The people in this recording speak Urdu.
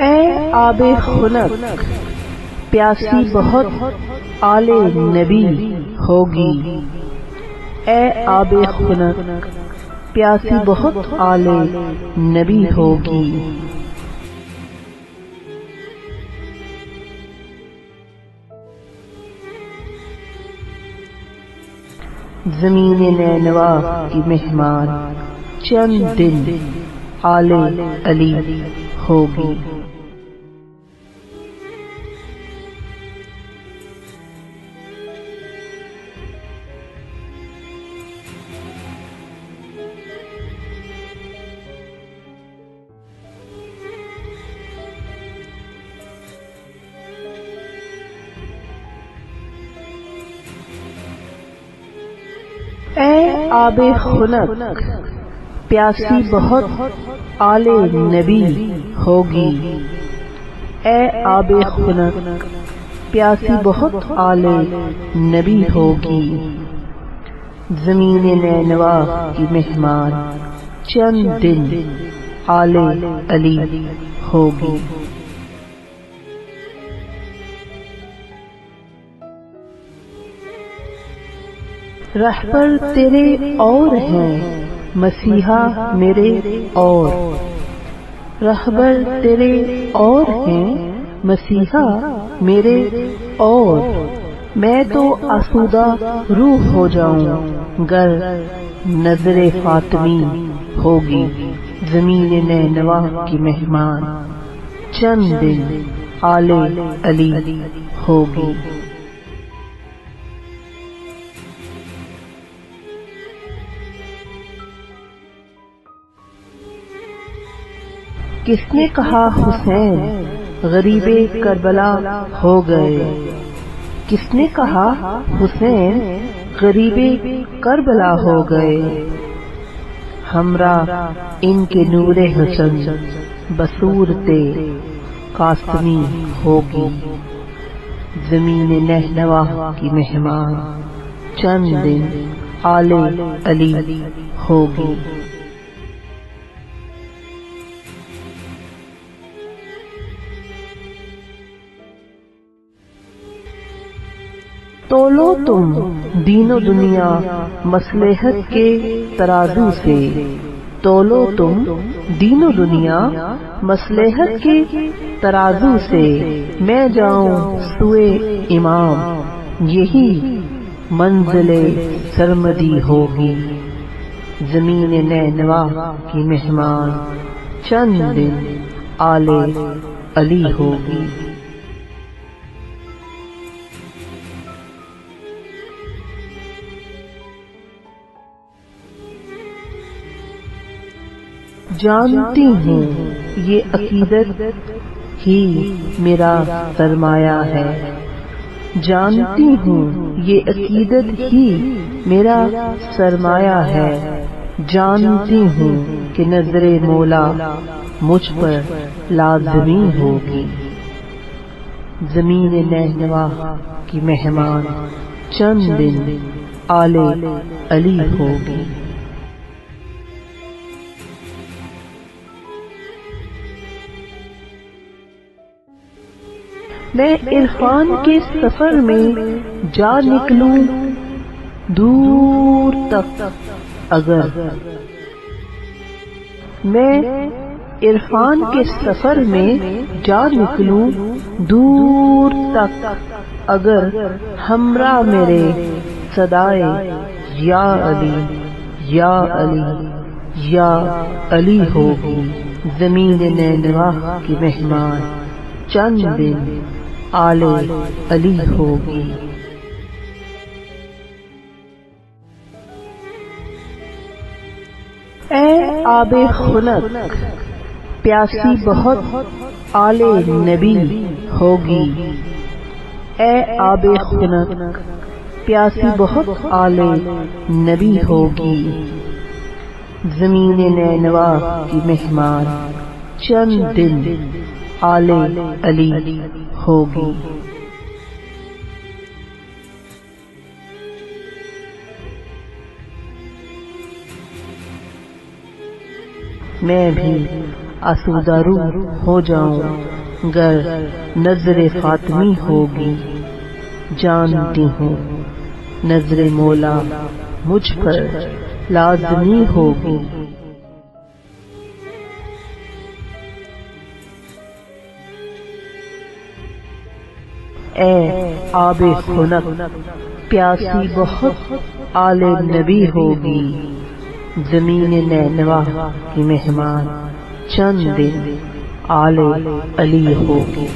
اے آب خنک پیاسی بہت آل نبی ہوگی، اے آب خنک پیاسی بہت آل نبی ہوگی۔ زمین نینوا کی مہمان چند دن آل علی ہوگی۔ اے آب خنک پیاسی بہت آل نبی ہوگی، اے آب خنک پیاسی بہت آل نبی ہوگی۔ زمین نینوا کی مہمان چند دن آل علی ہوگی۔ رہبر تیرے اور ہیں مسیحا میرے اور، رہبر تیرے اور ہیں مسیحا میرے اور، میں تو آسودہ روح ہو جاؤں گر نظر فاطمی ہوگی۔ زمین نینوا کی مہمان چند دن آل علی ہوگی۔ کس نے کہا حسین غریب کربلا ہو گئے، کس نے کہا حسین غریب کربلا ہو گئے، ہمراہ ان کے نور حسن بصورت قاسمی ہوگی۔ زمین نینوا کی مہمان چند دن آل علی ہوگی۔ تولو تم دین و دنیا مصلحت کے ترازو سے، تولو تم دین و دنیا مصلحت کے ترازو سے، میں جاؤں سوئے امام یہی منزل سرمدی ہوگی۔ زمین نینوا کی مہمان چند دن آل علی ہوگی۔ جانتی ہوں یہ عقیدت ہی میرا سرمایہ ہے، جانتی ہوں یہ عقیدت ہی میرا سرمایہ ہے، جانتی ہوں کہ نظر مولا مجھ پر لازمی ہوگی۔ زمین نینوا کی مہمان چند دن آل علی ہوگی۔ میں عرفان کے سفر میں جا نکلوں دور تک اگر، میں عرفان کے سفر میں جا نکلوں دور تک اگر، ہمراہ میرے صدائے یا علی یا علی یا علی ہوگی۔ زمین نینوا کی مہمان چند دن آل علی ہوگی۔ اے آب خنک پیاسی بہت آل نبی ہوگی، اے آب خنک پیاسی بہت آل نبی ہوگی۔ زمین نینوا کی مہمان چند دن آل علی ہوگی۔ میں بھی آسودہ روح ہو جاؤں گر نظر فاطمی ہوگی، جانتی ہوں نظر مولا مجھ پر لازمی ہوگی۔ اے آب خنک پیاسی بہت آل نبی ہوگی، زمین نینوا کی مہمان چند دن آل علی ہوگی۔